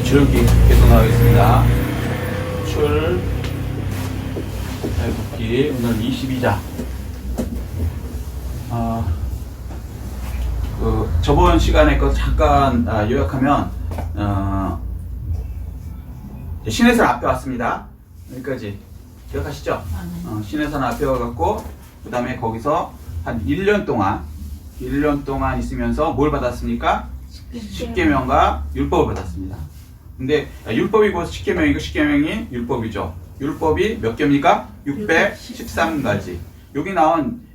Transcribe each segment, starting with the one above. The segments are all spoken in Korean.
출기 계속 나가겠습니다. 복기 오늘 22자. 저번 시간에 거 잠깐 요약하면 신해선 앞에 왔습니다. 여기까지 기억하시죠? 신해선 앞에 와갖고 그 다음에 거기서 한 1년 동안 있으면서 뭘 받았습니까? 십계명과 율법을 받았습니다. 근데 율법이고 십계명이고 십계명이 율법이죠. 율법이 몇 개입니까? 613가지. 여기 나온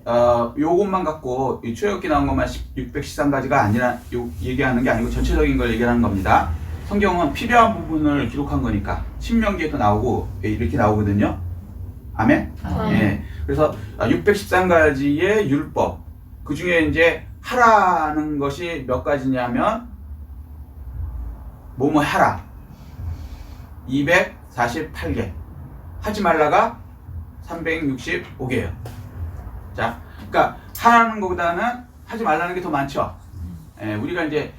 요것만 갖고 이 출애굽기 나온 것만 613가지가 아니라 얘기하는 게 아니고 전체적인 걸 얘기하는 겁니다. 성경은 필요한 부분을 기록한 거니까 신명기에도 나오고 이렇게 나오거든요. 아멘? 예. 그래서 613가지의 율법 그 중에 이제 하라는 것이 몇 가지냐면 뭐뭐 하라 248개 하지 말라가 365개예요. 자, 그러니까 하라는 것보다는 하지 말라는 게 더 많죠. 우리가 이제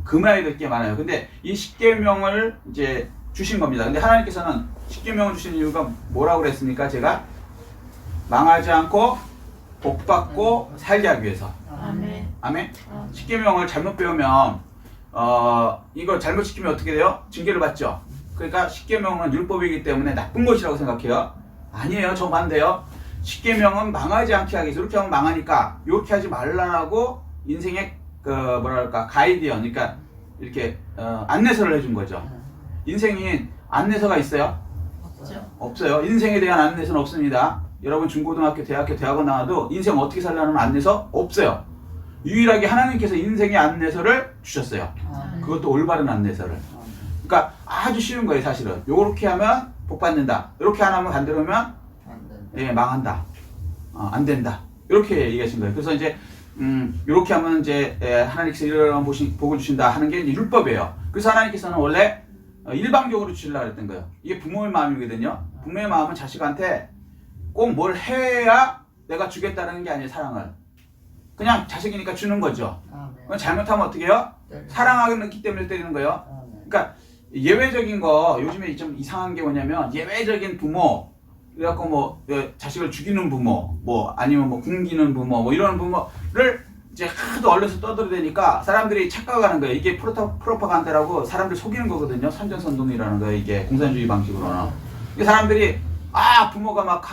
금해야 될 게 많아요. 근데 이 십계명을 이제 주신 겁니다. 근데 하나님께서는 십계명을 주신 이유가 뭐라고 그랬습니까? 제가 망하지 않고 복받고 살게 하기 위해서. 아멘. 십계명을 잘못 배우면 이거 잘못 지키면 어떻게 돼요? 징계를 받죠. 그러니까 십계명은 율법이기 때문에 나쁜 것이라고 생각해요. 아니에요. 저 반대요. 십계명은 망하지 않게 하기 위해서 이렇게 하면 망하니까 이렇게 하지 말라고 인생의 가이디언, 그러니까 이렇게 안내서를 해준 거죠. 인생이 안내서가 있어요? 없어요. 인생에 대한 안내서는 없습니다. 여러분 중고등학교, 대학교, 대학원 나와도 인생 어떻게 살라는 안내서 없어요. 유일하게 하나님께서 인생의 안내서를 주셨어요. 그것도 올바른 안내서를. 그러니까 아주 쉬운 거예요, 사실은. 요렇게 하면 복 받는다. 이렇게 안 하면 반대로 하면 망한다. 안 된다. 이렇게 얘기하신 거예요. 그래서 이제 이렇게 하면 이제 하나님께서 이런 복을 주신다 하는 게 이제 율법이에요. 그래서 하나님께서는 원래 일방적으로 주시려고 했던 거예요. 이게 부모의 마음이거든요. 부모의 마음은 자식한테 꼭 뭘 해야 내가 주겠다는 게 아니에요, 사랑을. 그냥 자식이니까 주는 거죠. 잘못하면 어떻게 해요? 사랑하기 때문에 때리는 거예요. 그러니까 예외적인 거, 요즘에 좀 이상한 게 뭐냐면 예외적인 부모, 그래갖고 뭐 자식을 죽이는 부모, 뭐 아니면 뭐 굶기는 부모, 뭐 이런 부모를 이제 하도 얼려서 떠들어대니까 사람들이 착각하는 거예요. 이게 프로파간다라고 사람들 속이는 거거든요. 선전선동이라는 거예요. 이게 공산주의 방식으로는. 사람들이 부모가 막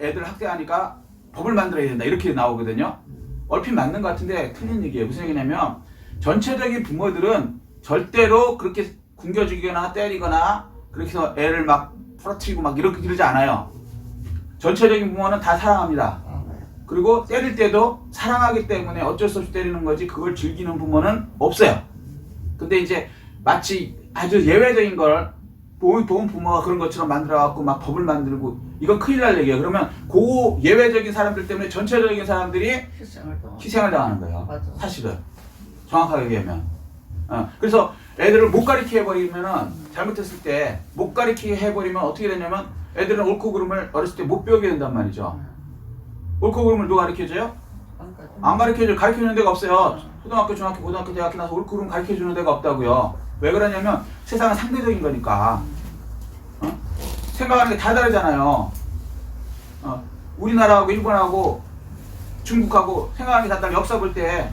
애들 학대하니까 법을 만들어야 된다 이렇게 나오거든요. 얼핏 맞는 것 같은데 틀린 얘기예요. 무슨 얘기냐면 전체적인 부모들은 절대로 그렇게 굶겨 죽이거나 때리거나 그렇게 해서 애를 막 풀어뜨리고 막 이렇게 그러지 않아요. 전체적인 부모는 다 사랑합니다. 그리고 때릴 때도 사랑하기 때문에 어쩔 수 없이 때리는 거지 그걸 즐기는 부모는 없어요. 근데 이제 마치 아주 예외적인 걸 좋은 부모가 그런 것처럼 만들어갖고 막 법을 만들고 이건 큰일 날 얘기예요. 그러면 그 예외적인 사람들 때문에 전체적인 사람들이 희생을 당하는 거예요. 사실은 정확하게 얘기하면. 그래서 애들을 못 가리게 해버리면은 잘못했을 때 못 가리게 해버리면 어떻게 되냐면 애들은 옳고 그름을 어렸을 때 못 배우게 된단 말이죠. 옳고 그름을 누가 가르쳐줘요? 안 가르쳐줘요. 가르쳐주는 데가 없어요. 초등학교, 중학교, 고등학교, 대학교 나서 옳고 그름 가르쳐주는 데가 없다고요. 왜 그러냐면 세상은 상대적인 거니까. 생각하는 게 다 다르잖아요. 우리나라하고 일본하고 중국하고 생각하는 게 다 달라. 역사 볼 때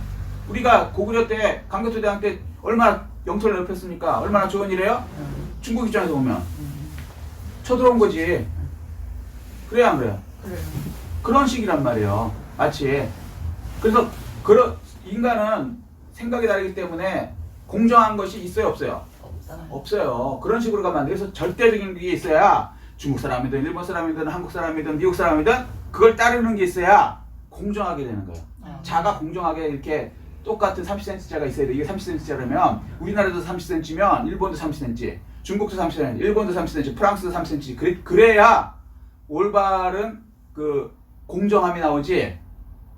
우리가 고구려 때 강개토대왕 때 얼마나 영토를 넓혔습니까? 얼마나 좋은 일이에요? 중국 입장에서 보면 쳐들어온 거지. 그래야 안 그래요? 그런 식이란 말이에요. 마치. 그래서 인간은 생각이 다르기 때문에 공정한 것이 있어요, 없어요? 없어요. 그런 식으로 가면 안 돼요. 그래서 절대적인 게 있어야 중국 사람이든 일본 사람이든 한국 사람이든 미국 사람이든 그걸 따르는 게 있어야 공정하게 되는 거예요. 자가 공정하게 이렇게 똑같은 30cm자가 있어야 돼. 이게 30cm자라면 우리나라도 30cm면 일본도 30cm, 중국도 30cm, 일본도 30cm, 프랑스도 30cm. 그래야 올바른 그 공정함이 나오지.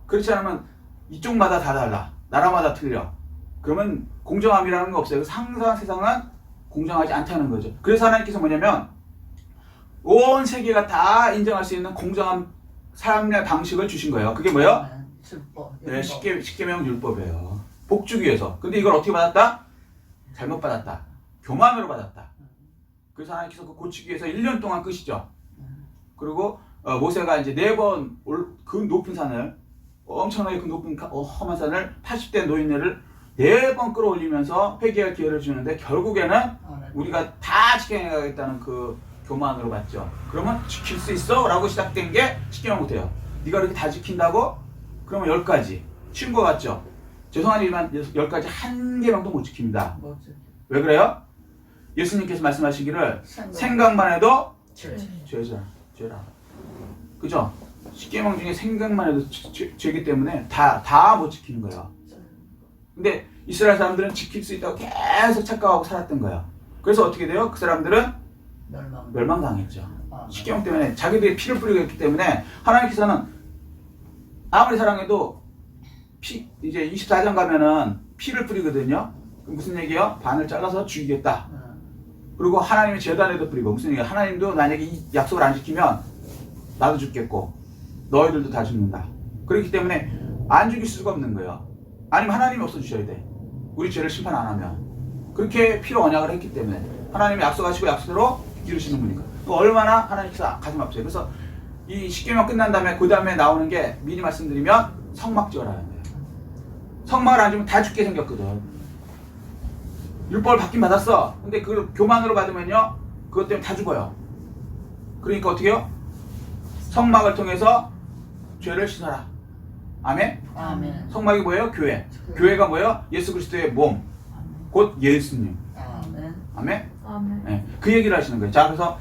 그렇지 않으면 이쪽마다 다 달라. 나라마다 틀려. 그러면 공정함이라는 거 없어요. 항상 세상은 공정하지 않다는 거죠. 그래서 하나님께서 뭐냐면 온 세계가 다 인정할 수 있는 공정한 삶의 방식을 주신 거예요. 그게 뭐예요? 네, 십계명 율법이에요. 복 주기 위해서. 근데 이걸 어떻게 받았다? 잘못 받았다. 교만으로 받았다. 그래서 하나님께서 그 고치기 위해서 1년 동안 끄시죠. 그리고 모세가 이제 4번 그 높은 산을, 엄청나게 그 높은 험한 산을 80대 노인네를 4번 끌어올리면서 회개할 기회를 주는데 결국에는 우리가 다 지켜내가겠다는 그 교만으로 받죠. 그러면 지킬 수 있어? 라고 시작된 게 십계명 못해요. 네가 이렇게 다 지킨다고? 그러면 10가지. 쉬운 거 같죠? 죄송하지만 10가지 한 계명도 못 지킵니다. 왜 그래요? 예수님께서 말씀하시기를 생각만 해도 죄라. 그죠? 십계명 중에 생각만 해도 죄이기 때문에 다 못 지키는 거예요. 근데 이스라엘 사람들은 지킬 수 있다고 계속 착각하고 살았던 거예요. 그래서 어떻게 돼요? 그 사람들은 멸망당했죠. 십계명 때문에 자기들이 피를 뿌리고 있기 때문에 하나님께서는 아무리 사랑해도 이제 24장 가면은 피를 뿌리거든요. 그럼 무슨 얘기예요? 반을 잘라서 죽이겠다. 그리고 하나님의 제단에도 뿌리고 무슨 얘기예요? 하나님도 만약에 이 약속을 안 지키면 나도 죽겠고 너희들도 다 죽는다. 그렇기 때문에 안 죽일 수가 없는 거예요. 아니면 하나님이 없어주셔야 돼. 우리 죄를 심판 안 하면. 그렇게 피로 언약을 했기 때문에 하나님이 약속하시고 약속대로 이루시는 분이니까. 얼마나 하나님께서 가슴 아프세요. 그래서 이 십계명 끝난 다음에 그 다음에 나오는 게 미리 말씀드리면 성막 지어라는 거예요. 성막을 안 지으면 다 죽게 생겼거든. 율법을 받긴 받았어. 근데 그걸 교만으로 받으면요, 그것 때문에 다 죽어요. 그러니까 어떻게 해요? 성막을 통해서 죄를 씻어라. 아멘? 아멘. 성막이 뭐예요? 교회. 교회가 뭐예요? 예수 그리스도의 몸. 곧 예수님. 아멘. 아멘? 아멘. 네, 그 얘기를 하시는 거예요. 자, 그래서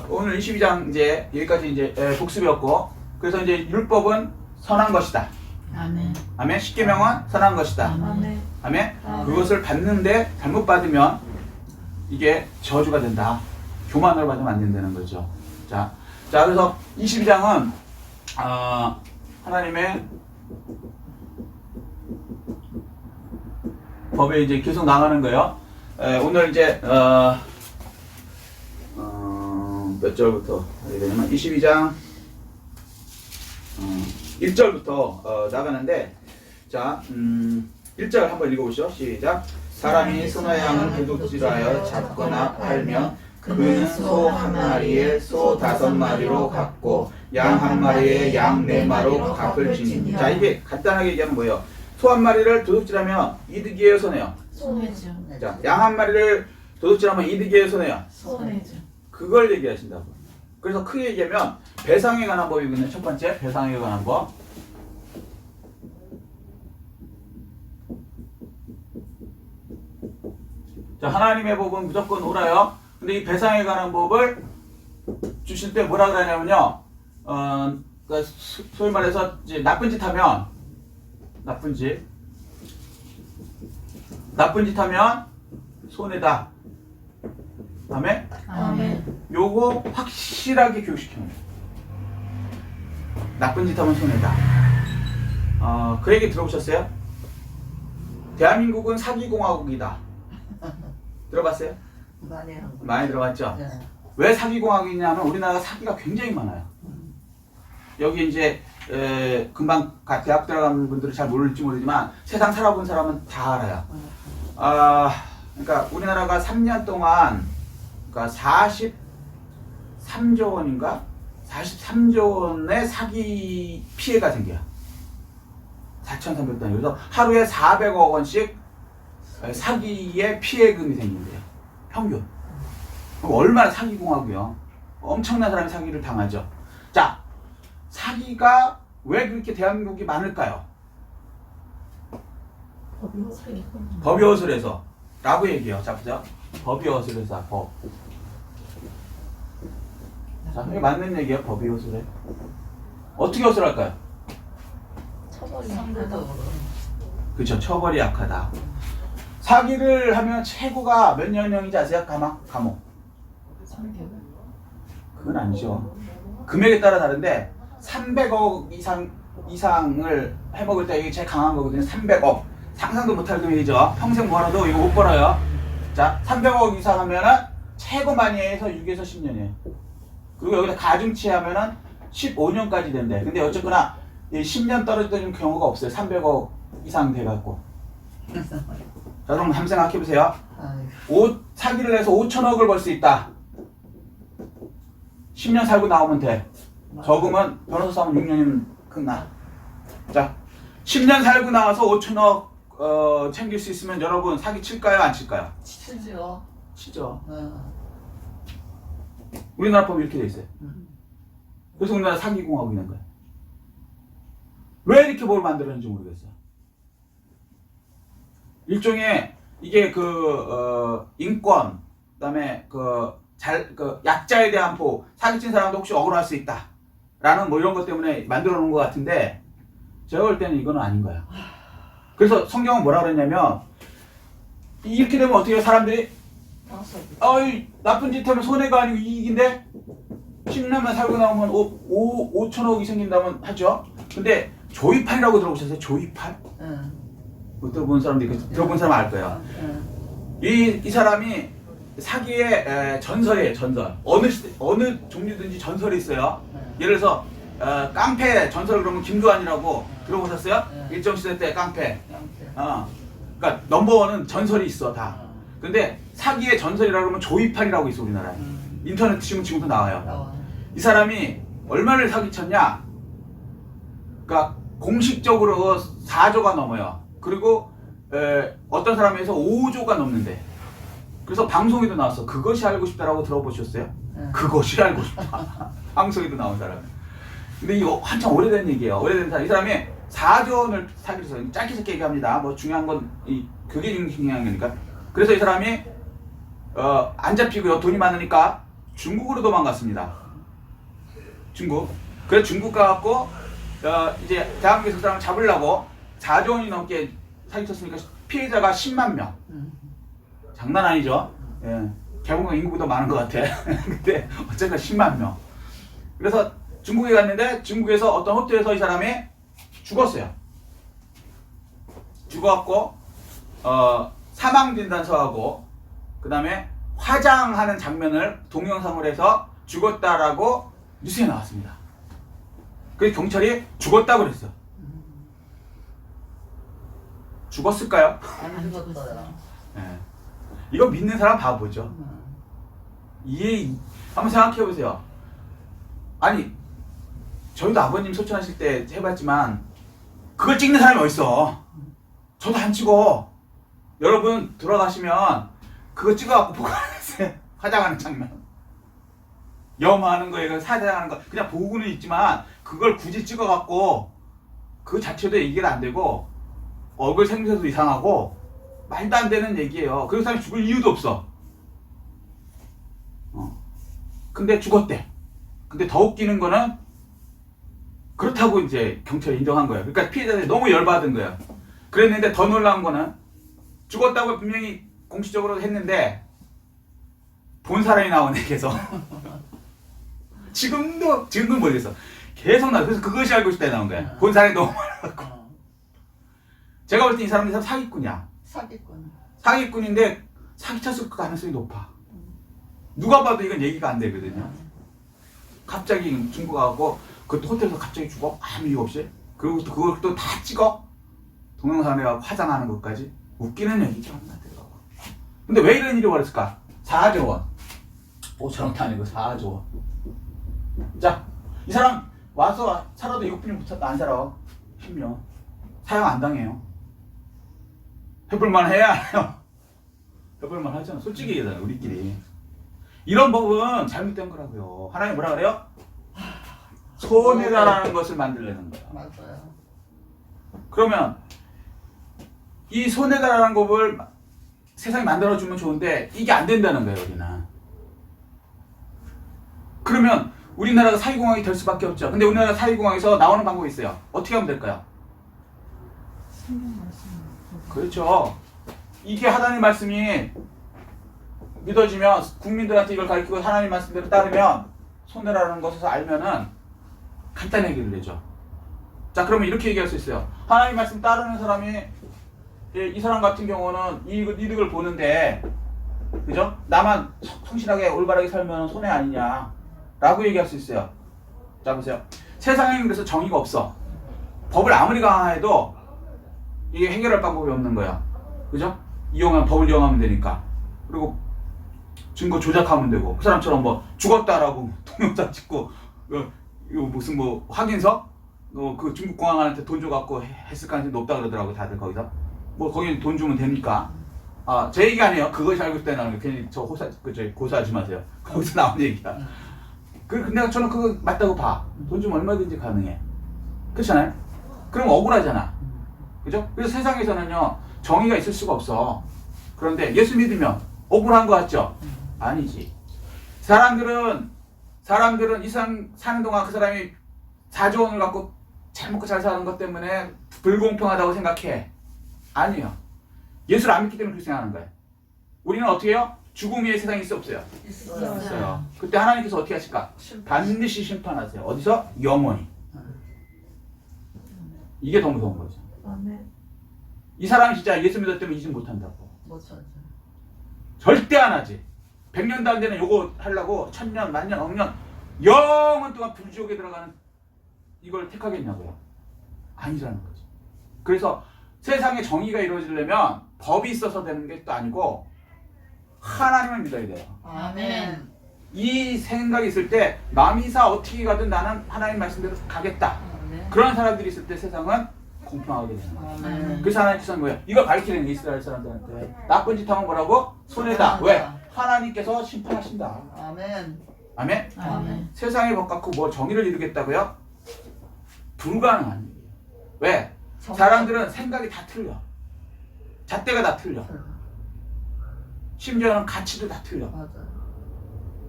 오늘 22장 이제 여기까지 이제 복습이었고, 그래서 이제 율법은 선한 것이다. 아멘. 아멘. 십계명은 선한 것이다. 아멘. 아멘. 아멘. 그것을 받는데 잘못 받으면 이게 저주가 된다. 교만으로 받으면 안 된다는 거죠. 자, 그래서 22장은 하나님의 법에 이제 계속 나가는 거예요. 오늘 이제 몇 절부터 하게 되냐면 22장 1절부터 나가는데, 자, 1절 한번 읽어보시죠. 시작. 사람이 소나 양을 도둑질하여 잡거나 팔면 그는 소 한 마리에 소 5마리로 갚고 양 한 마리에 양 4마리로 갚을 지니. 자, 이게 간단하게 얘기하면 뭐예요? 소 한 마리를 도둑질하면 이득이에요, 손해요? 손해죠. 자, 양 한 마리를 도둑질하면 이득이에요, 손해요? 손해죠. 그걸 얘기하신다고. 그래서 크게 얘기하면 배상에 관한 법이거든요. 첫 번째, 배상에 관한 법. 자, 하나님의 법은 무조건 옳아요. 근데 이 배상에 관한 법을 주실 때 뭐라 그러냐면요. 그러니까 소위 말해서 이제 나쁜 짓 하면 손해다. 아멘? 아멘. 요거 확실하게 교육시키는 거예요. 나쁜 짓 하면 손해다. 그 얘기 들어보셨어요? 대한민국은 사기공화국이다. 들어봤어요? 많이 들어봤죠? 네. 왜 사기공화국이냐면 우리나라가 사기가 굉장히 많아요. 여기 이제 금방 대학 들어간 분들은 잘 모를지 모르지만 세상 살아본 사람은 다 알아요. 그러니까 우리나라가 3년 동안 그러니까 43조 원인가? 43조 원의 사기 피해가 생겨요. 4,300단. 그래서 하루에 400억 원씩 사기의 피해금이 생긴대요. 평균. 그럼 얼마나 사기공하고요. 엄청난 사람이 사기를 당하죠. 자, 사기가 왜 그렇게 대한민국이 많을까요? 법이 허술해서 라고 얘기해요. 자, 보자. 법이 허술해서 법. 자, 이게 맞는 얘기예요. 법이 허술해. 어떻게 허술할까요? 처벌이 그렇죠. 처벌이 약하다. 사기를 하면 최고가 몇 년형인지 아세요? 감옥. 3개월. 그건 아니죠. 금액에 따라 다른데 300억 이상을 해먹을 때 이게 제일 강한 거거든요. 300억. 상상도 못할 금액이죠. 평생 벌어도 이거 못 벌어요. 자, 300억 이상 하면은 최고 많이 해서 6에서 10년이에요. 그리고 여기다 가중치 하면은 15년까지 된대. 근데 어쨌거나 10년 떨어지는 경우가 없어요. 300억 이상 돼갖고. 자, 그럼 한번 생각해 보세요. 아이고. 사기를 해서 5천억을 벌 수 있다. 10년 살고 나오면 돼. 적으면 변호사 싸움 6년이면 끝나. 자, 10년 살고 나와서 5천억 챙길 수 있으면 여러분 사기 칠까요? 안 칠까요? 치죠. 치죠. 어. 우리나라 법이 이렇게 돼 있어요. 그래서 우리나라 사기공화국이 된 거예요. 왜 이렇게 뭘 만들었는지 모르겠어요. 일종의 이게 인권, 그다음에 약자에 대한 보호, 사기친 사람도 혹시 억울할 수 있다라는 뭐 이런 것 때문에 만들어 놓은 것 같은데 제가 볼 때는 이거는 아닌 거예요. 그래서 성경은 뭐라 그랬냐면 이렇게 되면 어떻게 해요? 사람들이 나쁜 짓 하면 손해가 아니고 이익인데 10년만 살고 나오면 5천억이 생긴다면 하죠. 근데 조이팔이라고 들어보셨어요? 조이팔? 못 들어본 사람도 있고 들어본 사람 알 거예요. 이 사람이 사기의 전설이에요. 전설. 어느 종류든지 전설이 있어요. 예를 들어서 깡패 전설 그러면 김두한이라고 들어보셨어요? 일정 시대 때 깡패. 그러니까 넘버원은 전설이 있어 다. 근데 사기의 전설이라고 그러면 조이팔이라고 있어 우리나라에. 인터넷 치면 지금도 나와요. 이 사람이 얼마를 사기쳤냐? 그러니까 공식적으로 4조가 넘어요. 그리고 어떤 사람에서 5조가 넘는데. 그래서 방송에도 나왔어. 그것이 알고 싶다라고 들어보셨어요? 그것이 알고 싶다. 방송에도 나온 사람. 근데 이거 한참 오래된 얘기예요. 오래된 사람. 이 사람이 4조 원을 사기를 했어요. 짧게 짧게 얘기합니다. 뭐 중요한 건 그게 중요한 거니까. 그래서 이 사람이 안 잡히고요. 돈이 많으니까 중국으로 도망갔습니다. 중국. 그래서 중국 가갖고 이제 대한민국에서 그 사람을 잡으려고 4조 원이 넘게 사기쳤으니까 피해자가 10만 명. 장난 아니죠? 예. 개봉가 인구보다 많은 것 같아. 근데 어쨌든 10만 명. 그래서 중국에 갔는데 중국에서 어떤 호텔에서 이 사람이 죽었어요. 죽어갖고 사망진단서하고 그 다음에 화장하는 장면을 동영상으로 해서 죽었다라고 뉴스에 나왔습니다. 그래서 경찰이 죽었다고 그랬어. 죽었을까요? 안 죽었어요. 예. 이거 믿는 사람 바보죠. 한번 생각해 보세요. 아니, 저희도 아버님 소천하실 때 해봤지만 그걸 찍는 사람이 어딨어. 저도 안 찍어. 여러분 돌아가시면 그거 찍어갖고 보관하세요. 화장하는 장면. 염하는 거, 이거 사장하는 거 그냥 보고는 있지만 그걸 굳이 찍어갖고 그 자체도 얘기가 안 되고 얼굴 생겨도 이상하고 말도 안 되는 얘기예요. 그 사람이 죽을 이유도 없어. 근데 죽었대. 근데 더 웃기는 거는 그렇다고 이제 경찰이 인정한 거예요. 그러니까 피해자들이 너무 열받은 거예요. 그랬는데 더 놀라운 거는 죽었다고 분명히 공식적으로 했는데 본 사람이 나오네 계속. 지금은 모르겠어. 계속 나와. 그래서 그것이 알고 싶다 나온 거야. 본 사람이 너무 많아갖고. 제가 볼 때 이 사람이 사기꾼이야. 사기꾼. 사기꾼인데 사기쳤을 가능성이 높아. 누가 봐도 이건 얘기가 안 되거든요. 갑자기 중국 가고 그 호텔에서 갑자기 죽어? 아무 이유 없이. 그리고 또 그걸 또 다 찍어? 동영상에 화장하는 것까지. 웃기는 얘기죠. 근데 왜 이런 일이 벌어졌을까? 4조 원. 5천원도 아니고 4조 원. 자, 이 사람 와서 살아도 6분이 안 살아. 10년. 사형 안 당해요. 해볼만 해야 해요. 해볼만 하잖아. 솔직히 얘기하잖아, 우리끼리. 이런 법은 잘못된 거라고요. 하나님 뭐라 그래요? 손해다라는 것을 만들려는 거야. 맞아요. 그러면 이 손해다라는 법을 세상에 만들어주면 좋은데 이게 안 된다는 거예요, 우리는. 그러면 우리나라가 사기공항이 될 수밖에 없죠. 근데 우리나라 사기공항에서 나오는 방법이 있어요. 어떻게 하면 될까요? 그렇죠. 이게 하나님 말씀이 믿어지면 국민들한테 이걸 가르치고 하나님 말씀대로 따르면 손해라는 것을 알면은 간단히 얘기를 내죠. 자, 그러면 이렇게 얘기할 수 있어요. 하나님 말씀 따르는 사람이 이 사람 같은 경우는 이득을 보는데, 그죠? 나만 성실하게 올바르게 살면 손해 아니냐 라고 얘기할 수 있어요. 자, 보세요. 세상에 그래서 정의가 없어. 법을 아무리 강화해도 이게 해결할 방법이 없는 거야. 그죠? 이용하면 법을 이용하면 되니까. 그리고 증거 조작하면 되고 그 사람처럼 뭐 죽었다라고 동영상 찍고 이거 무슨 뭐 확인서 그 중국 공항한테 돈 줘갖고 했을 가능성이 높다 그러더라고 다들 거기서. 뭐 거기 돈 주면 되니까. 아, 제 얘기 아니에요. 그것이 잘못되는 거 괜히 저 고소하지 마세요. 거기서 나온 얘기야. 근데 저는 그거 맞다고 봐. 돈 주면 얼마든지 가능해. 그렇잖아요? 그럼 억울하잖아. 그죠? 그래서 세상에서는요, 정의가 있을 수가 없어. 그런데 예수 믿으면 억울한 거 같죠? 아니지. 사람들은 이 세상 사는 동안 그 사람이 4조 원을 갖고 잘 먹고 잘 사는 것 때문에 불공평하다고 생각해. 아니에요. 예수를 안 믿기 때문에 그렇게 생각하는 거예요. 우리는 어떻게 해요? 죽음 위에 세상에 있어 없어요? 있어요. 그때 하나님께서 어떻게 하실까? 반드시 심판하세요. 어디서? 영원히. 이게 더 무서운 거죠. 아멘. 이 사람이 진짜 예수 믿었다면 이집 못한다고. 못하죠. 절대 안 하지. 100년도 안 되는 요거 하려고 1000년, 만년, 억년, 영원 동안 불지옥에 들어가는 이걸 택하겠냐고요. 아니라는 거죠. 그래서 세상에 정의가 이루어지려면 법이 있어서 되는 게 또 아니고 하나님을 믿어야 돼요. 아멘. 이 생각이 있을 때 남이사 어떻게 가든 나는 하나님 말씀대로 가겠다. 아멘. 그런 사람들이 있을 때 세상은 공평하게 되는 거예요. 아멘. 그래서 하나님께서는 뭐예요? 이걸 가르치는 게 이스라엘 사람들한테 나쁜 짓 하면 뭐라고? 손해다. 왜? 하나님께서 심판하신다. 아멘. 아멘? 아멘. 세상의 법 갖고 뭐 정의를 이루겠다고요? 불가능한 일이에요. 왜? 사람들은 생각이 다 틀려. 잣대가 다 틀려. 심지어는 가치도 다 틀려. 맞아요.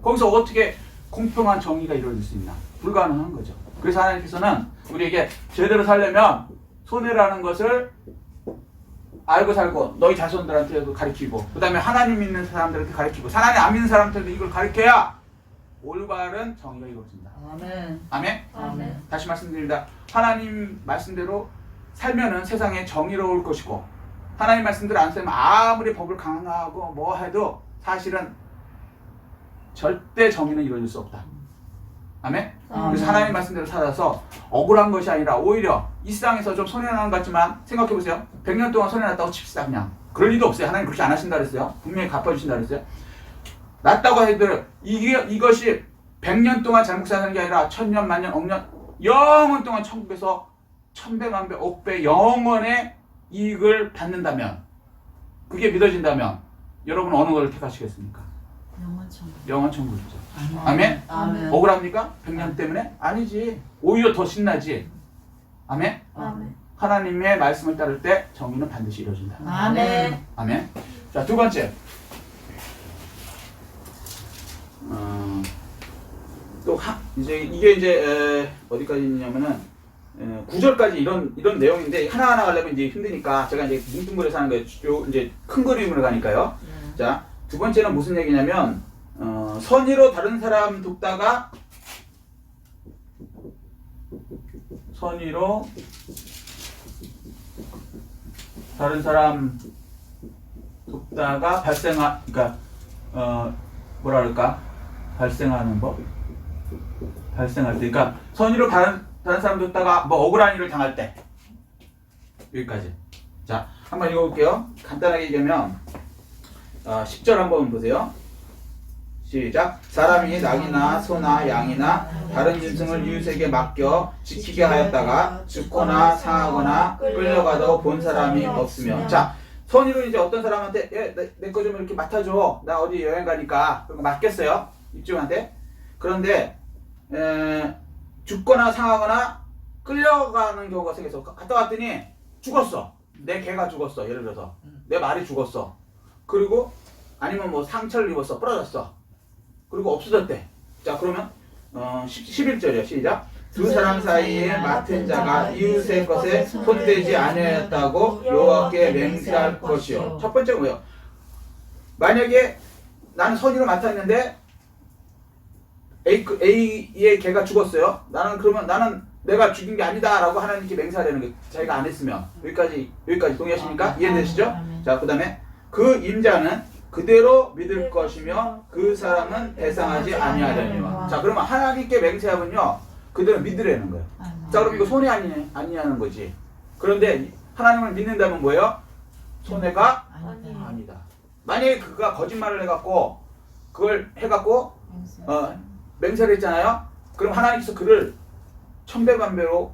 거기서 어떻게 공평한 정의가 이루어질 수 있나? 불가능한 거죠. 그래서 하나님께서는 우리에게 제대로 살려면 손해라는 것을 알고 살고 너희 자손들한테도 가르치고 그 다음에 하나님 믿는 사람들한테 가르치고 하나님 안 믿는 사람들한테 이걸 가르쳐야 올바른 정의가 이루어진다. 아멘. 아멘? 아멘. 다시 말씀드립니다. 하나님 말씀대로 살면은 세상에 정의로울 것이고 하나님 말씀대로 안 살면 아무리 법을 강화하고 뭐 해도 사실은 절대 정의는 이루어질 수 없다. 아멘? 그래서 하나님 말씀대로 살아서 억울한 것이 아니라 오히려 이 세상에서 좀 손해나는 것 같지만 생각해보세요. 100년 동안 손해났다고 칩시다 그냥. 그럴 리도 없어요. 하나님 그렇게 안 하신다 그랬어요. 분명히 갚아주신다 그랬어요. 났다고 해도 이것이 100년 동안 잘못 사는 게 아니라 1000년, 만년, 억년, 영원 동안 천국에서 1000배, 만배, 억배 영원의 이익을 받는다면 그게 믿어진다면 여러분 어느 걸 택하시겠습니까? 영원 천국. 영원 천국이죠. 아멘? 아멘. 억울합니까? 100년 때문에? 아니지. 오히려 더 신나지. 아멘? 아멘. 하나님의 말씀을 따를 때 정의는 반드시 이루어진다. 아멘. 아멘. 자, 두 번째. 이게 이제 어디까지 있냐면은 9절까지 이런 내용인데 하나하나 가려면 이제 힘드니까 제가 이제 뭉뚱그려서 하는 거예요. 이제 큰 그림으로 가니까요. 자, 두 번째는 무슨 얘기냐면 선의로 다른 사람 돕다가 선의로 다른 사람 돕다가 그러니까 뭐라 그럴까? 발생하는 법? 발생할 때, 그러니까 선의로 다른 사람 돕다가 뭐 억울한 일을 당할 때 여기까지. 자, 한번 읽어볼게요. 간단하게 얘기하면 10절 한번 보세요. 시작. 사람이 낙이나 소나 양이나 다른 짐승을 이웃에게 맡겨 지키게 하였다가 죽거나 상하거나 끌려가도 본 사람이 없으며. 자, 선의로 이제 어떤 사람한테 내 거 좀 이렇게 맡아줘. 나 어디 여행 가니까. 그런 거 맡겼어요. 입주한테. 그런데 죽거나 상하거나 끌려가는 경우가 생겨서 갔다 왔더니 죽었어. 내 개가 죽었어. 예를 들어서 내 말이 죽었어. 그리고 아니면 뭐 상처를 입었어. 부러졌어. 그리고 없어졌대. 자, 그러면 11절이요. 시작. 두 사람 사이에 맡은 자가 이웃의 것에 손대지 아니하였다고 여호와께 맹세할 것이요. 첫 번째는 뭐예요? 만약에 나는 선의로 맡았는데 A의 개가 죽었어요. 나는 내가 죽인 게 아니다라고 하나님께 맹세하려는 게 자기가 안 했으면 여기까지 동의하십니까? 이해되시죠? 자, 그 다음에 그 임자는 그대로 믿을 것이며 그 사람은 배상하지 아니하려니와. 자, 그러면 하나님께 맹세하면요 그대로 믿으라는 거예요. 자, 그럼 이거 손해 아니냐는 거지. 그런데 하나님을 믿는다면 뭐예요? 손해가 아니다. 만약에 그가 거짓말을 해갖고 그걸 해갖고 맹세를 했잖아요. 그럼 하나님께서 그를 천배만배로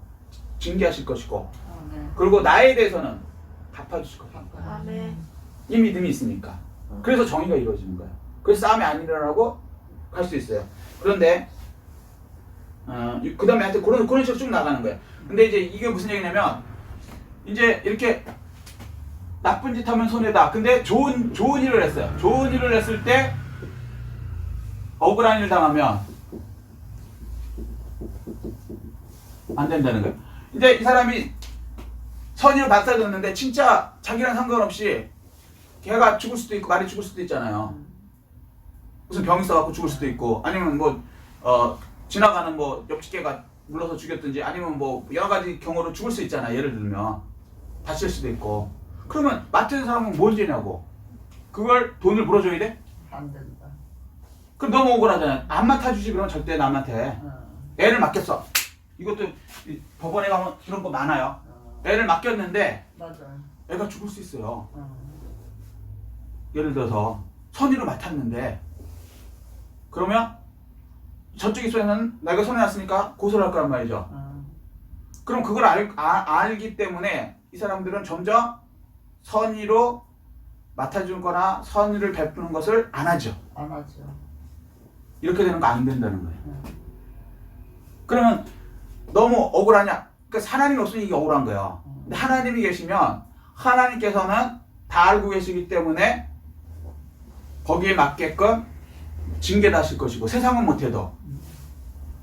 징계하실 것이고 아멘. 그리고 나에 대해서는 갚아주실 것이고 아멘. 이 믿음이 있으니까. 그래서 정의가 이루어지는 거예요. 그래서 싸움이 안 일어나고 갈 수 있어요. 그런데 그 다음에 하여튼 그런 식으로 쭉 나가는 거예요. 근데 이제 이게 무슨 얘기냐면 이제 이렇게 나쁜 짓 하면 손해다. 근데 좋은 일을 했어요. 좋은 일을 했을 때 억울한 일 당하면 안 된다는 거예요. 이제 이 사람이 선의를 받아줬는데 진짜 자기랑 상관없이 걔가 죽을 수도 있고 말이 죽을 수도 있잖아요. 무슨 병이 있어갖고 죽을 수도 있고 아니면 뭐 지나가는 뭐 옆집개가 물러서 죽였든지 아니면 뭐 여러 가지 경우로 죽을 수 있잖아요. 예를 들면 다칠 수도 있고 그러면 맡은 사람은 뭔 죄냐고 그걸 돈을 물어줘야 돼? 안 된다. 그럼 너무 억울하잖아요. 안 맡아주지 그러면 절대 남한테 애를 맡겼어. 이것도 법원에 가면 이런 거 많아요. 애를 맡겼는데 맞아. 애가 죽을 수 있어요. 예를 들어서 선의로 맡았는데 그러면 저쪽 입장에서는 내가 손해 났으니까 고소를 할 거란 말이죠. 그럼 그걸 알기 때문에 이 사람들은 점점 선의로 맡아주는 거나 선의를 베푸는 것을 안 하죠. 안 하죠. 이렇게 되는 거 안 된다는 거예요. 그러면 너무 억울하냐? 그러니까 하나님이 없으니 이게 억울한 거예요. 근데 하나님이 계시면 하나님께서는 다 알고 계시기 때문에 거기에 맞게끔 징계하실 것이고 세상은 못해도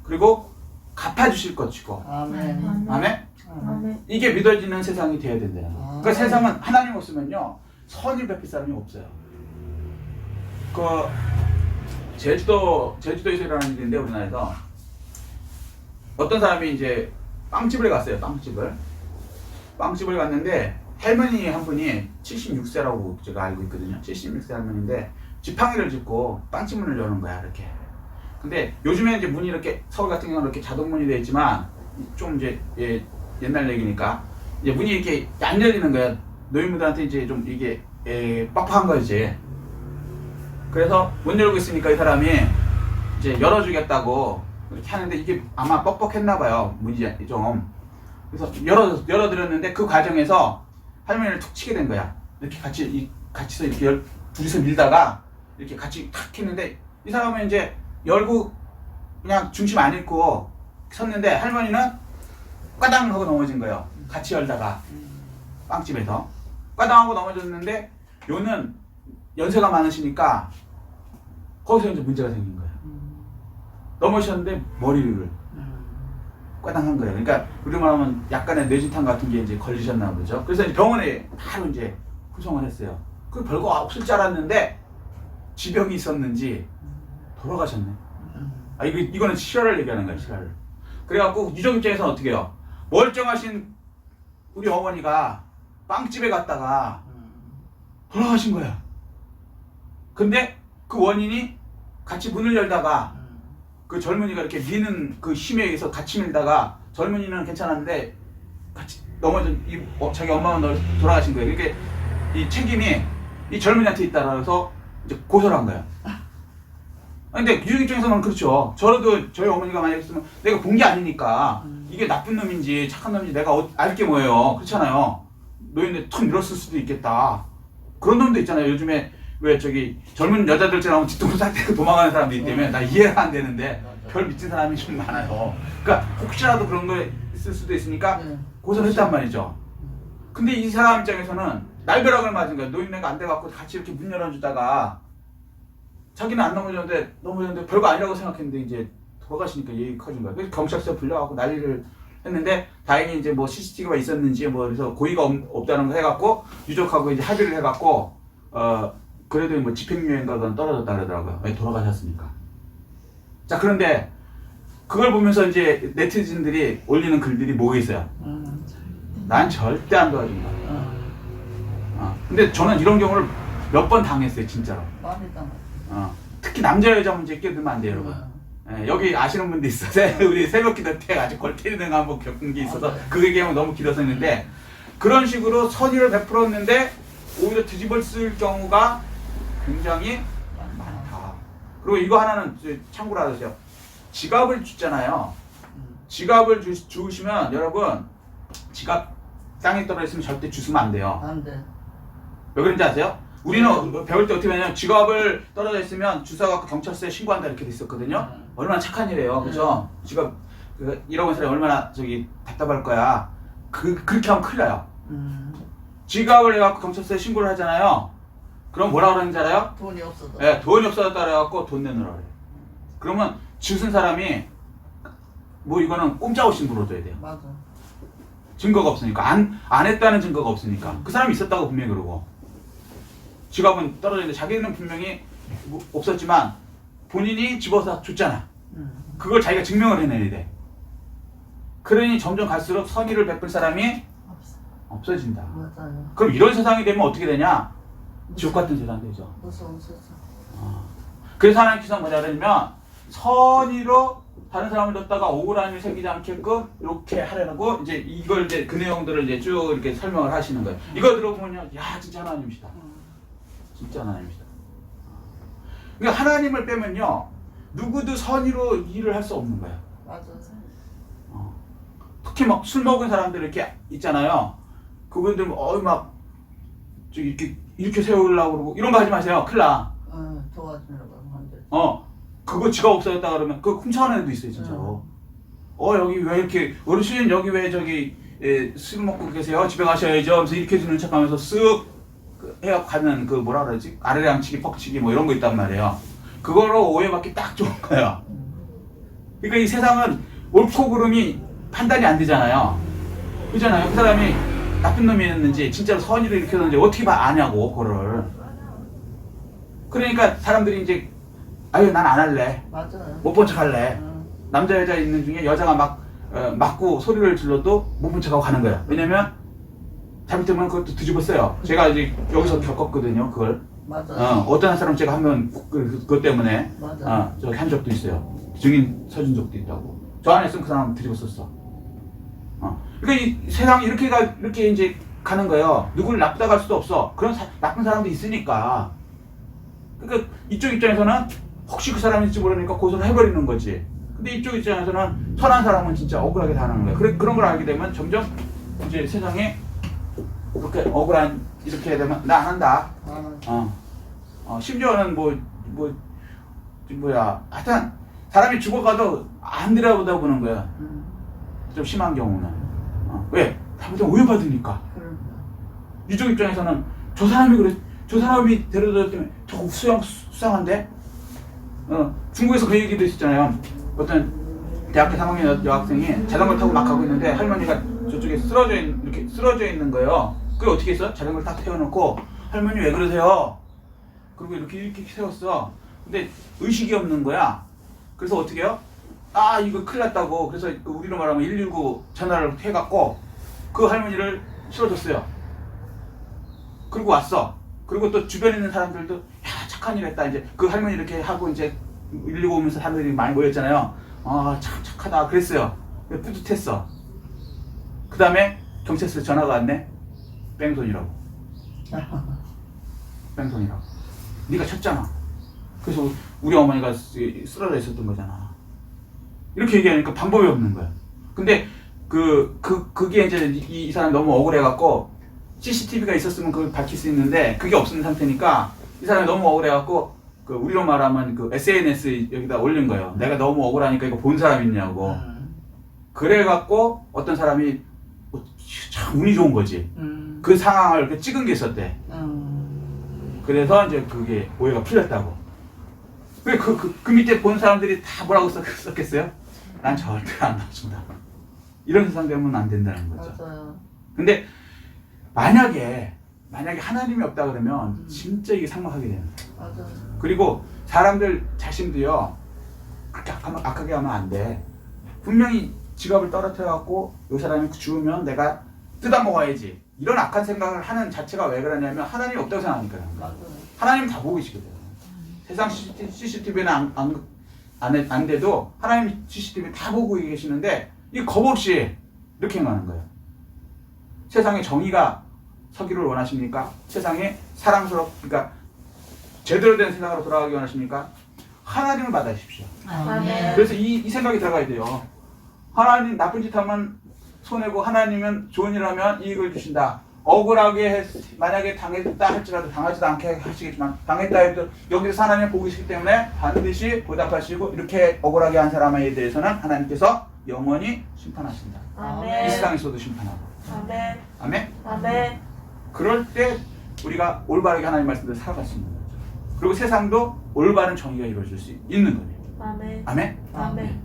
그리고 갚아주실 것이고 아멘. 아멘? 아멘. 이게 믿어지는 세상이 돼야 된다는 거예요. 그러니까 세상은 하나님 없으면요 선을 베풀 사람이 없어요. 그 제주도에서 일어나는 일인데 우리나라에서 어떤 사람이 이제 빵집을 갔어요. 빵집을 갔는데 할머니 한 분이 76세라고 제가 알고 있거든요. 76세 할머니인데 지팡이를 짚고 빵집 문을 여는 거야 이렇게. 근데 요즘에 이제 문이 이렇게 서울 같은 경우는 이렇게 자동문이 되어 있지만 좀 이제 옛날 얘기니까 이제 문이 이렇게 안 열리는 거야. 노인분들한테 이제 좀 이게 빡빡한 거지. 그래서 못 열고 있으니까 이 사람이 이제 열어주겠다고 이렇게 하는데 이게 아마 뻑뻑했나 봐요. 문이 좀. 그래서 열어드렸는데 그 과정에서 할머니를 툭 치게 된 거야. 이렇게 같이서 이렇게 둘이서 밀다가 이렇게 같이 탁 했는데 이 사람은 이제 열고 그냥 중심 안 잃고 섰는데 할머니는 까당 하고 넘어진 거예요. 같이 열다가 빵집에서 까당 하고 넘어졌는데 요는 연세가 많으시니까 거기서 이제 문제가 생긴 거예요. 넘어졌는데 머리를 까당한 거예요. 그러니까 우리 말하면 약간의 뇌진탕 같은 게 이제 걸리셨나 보죠. 그래서 이제 병원에 바로 이제 후송을 했어요. 그 별거 없을 줄 알았는데 지병이 있었는지 돌아가셨네. 아 이거는 실화를 얘기하는 거예요. 실화를. 그래갖고 유족 입장에서는 어떻게 해요? 멀쩡하신 우리 어머니가 빵집에 갔다가 돌아가신 거야. 근데 그 원인이 같이 문을 열다가 그 젊은이가 이렇게 미는 그 힘에 의해서 같이 밀다가 젊은이는 괜찮았는데 같이 넘어진 자기 엄마가 돌아가신 거예요. 이렇게 이 책임이 이 젊은이한테 있다라 해서 이제 고소를 한 거야. 근데 유족 입장에서는 그렇죠. 저라도 저희 어머니가 만약에 있으면 내가 본 게 아니니까 이게 나쁜 놈인지 착한 놈인지 내가 알 게 뭐예요. 그렇잖아요. 노인네 툭 밀었을 수도 있겠다. 그런 놈도 있잖아요. 요즘에 왜 저기 젊은 여자들처럼 뒤통수 살 때 도망가는 사람도 있기 때문에 나 이해가 안 되는데 별 미친 사람이 좀 많아요. 그러니까 혹시라도 그런 거 있을 수도 있으니까 고소를 했단 말이죠. 근데 이 사람 입장에서는 날벼락을 맞은 거야. 노인네가 안 돼갖고 같이 이렇게 문 열어주다가 자기는 안 넘어졌는데 별거 아니라고 생각했는데 이제 돌아가시니까 얘기 커진 거야. 그래서 경찰서 불려갖고 난리를 했는데 다행히 이제 뭐 CCTV가 있었는지 뭐 그래서 고의가 없다는 거 해갖고 유족하고 이제 합의를 해갖고 그래도 뭐 집행유예인가 떨어졌다 그러더라고요. 왜 돌아가셨으니까. 자 그런데 그걸 보면서 이제 네티즌들이 올리는 글들이 뭐가 있어요? 난 절대 안 도와준다. 근데 저는 이런 경우를 몇 번 당했어요, 진짜로. 많이 당했어. 특히 남자 여자 문제에 끼어들면 안 돼요, 여러분. 여기 아시는 분도 있어요. 우리 새벽기도 때 아주 골 때리는 거 한번 겪은 게 있어서 그 얘기하면 너무 길어서 했는데 그런 식으로 선의를 베풀었는데 오히려 뒤집어 쓸 경우가 굉장히 많다. 그리고 이거 하나는 참고로 알아주세요. 지갑을 주잖아요. 지갑을 주시면 여러분 지갑 땅에 떨어져 있으면 절대 주시면 안 돼요. 안 돼. 왜 그런지 아세요? 우리는 배울 때 어떻게 하냐면 지갑을 떨어져 있으면 주워갖고 경찰서에 신고한다 이렇게 돼 있었거든요. 얼마나 착한 일이에요, 그죠? 지갑 잃어버린 사람이 얼마나 답답할 거야. 그렇게 하면 큰일 나요. 지갑을 해갖고 경찰서에 신고를 하잖아요. 그럼 뭐라 그러는지 알아요? 돈이 없어도. 네, 돈이 없어졌다 그래갖고 돈 내놓으라 그래요. 그러면 주순 사람이 뭐 이거는 꼼짝없이 물어줘야 돼요. 맞아. 증거가 없으니까 안 했다는 증거가 없으니까 그 사람이 있었다고 분명히 그러고 지갑은 떨어져 있는데 자기는 분명히 없었지만 본인이 집어서 줬잖아. 그걸 자기가 증명을 해내야 돼. 그러니 점점 갈수록 선의를 베풀 사람이 없어진다. 맞아요. 그럼 이런 세상이 되면 어떻게 되냐? 지옥 같은 세상 되죠. 무서운 세상. 그래서 하나님께서 뭐냐 그러면 선의로 다른 사람을 넣다가 억울한 일 생기지 않게끔 이렇게 하려고 이제 이걸 이제 그 내용들을 이제 쭉 이렇게 설명을 하시는 거예요. 이거 들어보면요, 야 진짜 하나님이시다. 진짜 하나님이시다. 그러니까 하나님을 빼면요, 누구도 선의로 일을 할 수 없는 거예요. 맞아. 특히 막 술 먹은 사람들 이렇게 있잖아요. 그분들 막 이렇게 세우려고 그러고 이런 거 하지 마세요. 큰일 나. 도와주려고 하는데. 그거 지가 없어졌다 그러면 그거 훔쳐가는 애도 있어요, 진짜로. 여기 왜 이렇게 어르신 여기 왜 술 먹고 계세요? 집에 가셔야죠. 하면서 이렇게 주는 척하면서 쓱 해갖고 가는 그 뭐라 그러지? 아래랑치기, 퍽치기 뭐 이런 거 있단 말이에요. 그거로 오해받기 딱 좋은 거예요. 그러니까 이 세상은 옳고 그름이 판단이 안 되잖아요. 그잖아요. 그 사람이 나쁜 놈이었는지 진짜로 선의를 일으켰는지 어떻게 아냐고 그거를. 그러니까 사람들이 이제 아유 난 안 할래. 맞아요. 못 본 척 할래. 남자 여자 있는 중에 여자가 맞고 소리를 질러도 못 본 척하고 가는 거예요. 왜냐면 잘못되면 그것도 뒤집어 써요. 제가 이제 여기서 겪었거든요. 그걸. 맞아. 어떤 사람 제가 한번 그것 때문에 맞아. 저기 한 적도 있어요. 증인 서준 적도 있다고. 저 안에 있으면 그 사람 뒤집어 썼어. 그러니까 이 세상이 이렇게 이제 가는 거예요. 누구를 나쁘다고 할 수도 없어. 그런 나쁜 사람도 있으니까. 그러니까 이쪽 입장에서는 혹시 그 사람일지 모르니까 고소를 해버리는 거지. 근데 이쪽 입장에서는 선한 사람은 진짜 억울하게 당하는 거야. 그런 걸 알게 되면 점점 이제 세상에 이렇게 억울한 이렇게 되면 나 안 한다. 심지어는 하여튼 사람이 죽어가도 안 들여다보는 거야. 좀 심한 경우는. 왜? 잘못하면 오해받으니까. 이쪽 입장에서는 저 사람이 그래. 저 사람이 데려다줬더니 저거 수상한데? 중국에서 그 얘기도 있었잖아요. 어떤 대학교 3학년 여학생이 자전거 타고 막 가고 있는데 할머니가 저쪽에 이렇게 쓰러져 있는 거예요. 그게 어떻게 했어? 자전거를 딱 태워놓고 할머니 왜 그러세요? 그리고 이렇게 세웠어. 근데 의식이 없는 거야. 그래서 어떻게 해요? 이거 큰일 났다고. 그래서 우리로 말하면 119 전화를 해갖고 그 할머니를 실어줬어요. 그리고 왔어. 그리고 또 주변에 있는 사람들도 야 착한 일 했다. 이제 그 할머니 이렇게 하고 이제 119 오면서 사람들이 많이 모였잖아요. 참 착하다 그랬어요. 뿌듯했어. 그 다음에 경찰서에 전화가 왔네. 뺑소니라고. 뺑소니라고. 네가 쳤잖아. 그래서 우리 어머니가 쓰러져 있었던 거잖아. 이렇게 얘기하니까 방법이 없는 거야. 근데 그게 이제 이 사람이 너무 억울해갖고 CCTV가 있었으면 그걸 밝힐 수 있는데 그게 없는 상태니까 이 사람이 너무 억울해갖고 우리로 말하면 SNS 여기다 올린 거예요. 내가 너무 억울하니까 이거 본 사람 있냐고. 그래갖고 어떤 사람이 참 운이 좋은 거지. 그 상황을 찍은 게 있었대. 그래서 이제 그게 오해가 풀렸다고. 그 밑에 본 사람들이 다 뭐라고 썼겠어요? 난 절대 안 놔준다. 이런 세상 되면 안 된다는 거죠. 맞아요. 근데 만약에 하나님이 없다 그러면 진짜 이게 삭막하게 되는 거예요. 맞아요. 그리고 사람들 자신도요 그렇게 악하게 하면 안 돼. 분명히 지갑을 떨어뜨려갖고 이 사람이 죽으면 내가 뜯어먹어야지. 이런 악한 생각을 하는 자체가 왜 그러냐면 하나님이 없다고 생각하니까요. 맞아요. 하나님은 다 보고 계시거든. 세상 CCTV는 안 돼도 하나님 CCTV 다 보고 계시는데 이 겁 없이 이렇게 행하는 거예요. 세상에 정의가 서기를 원하십니까? 세상에 그러니까 제대로 된 세상으로 돌아가기 원하십니까? 하나님을 받아주십시오. 아멘. 그래서 이 생각이 들어가야 돼요. 하나님 나쁜 짓 하면 손해고 하나님은 좋은 일 하면 이익을 주신다. 억울하게 만약에 당했다 할지라도 당하지도 않게 하시겠지만 당했다 해도 여기서 하나님 보고 계시기 때문에 반드시 보답하시고 이렇게 억울하게 한 사람에 대해서는 하나님께서 영원히 심판하신다. 이 아멘. 세상에서도 심판하고. 아멘. 아멘? 아멘. 그럴 때 우리가 올바르게 하나님 말씀대로 살아갈 수 있는 거죠. 그리고 세상도 올바른 정의가 이루어질 수 있는 거예요. 아멘. 아멘? 아멘.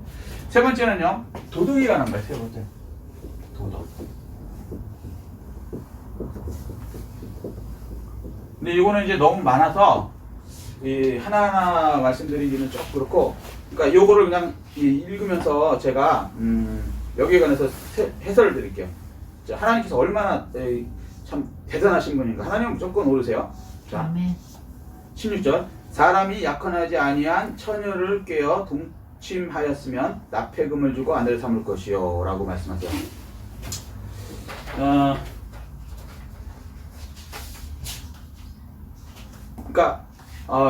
세 번째는요, 도덕이 관한 거예요. 세 번째. 도덕. 근데 이거는 이제 너무 많아서 이 하나하나 말씀드리기는 좀 그렇고, 그러니까 요거를 그냥 읽으면서 제가 여기에 관해서 해설을 드릴게요. 자, 하나님께서 얼마나 참 대단하신 분인가. 하나님은 무조건 오르세요. 자, 아멘. 16절. 사람이 약혼하지 아니한 처녀를 꿰어 동침하였으면 납폐금을 주고 아내를 삼을 것이요 라고 말씀하세요. 그러니까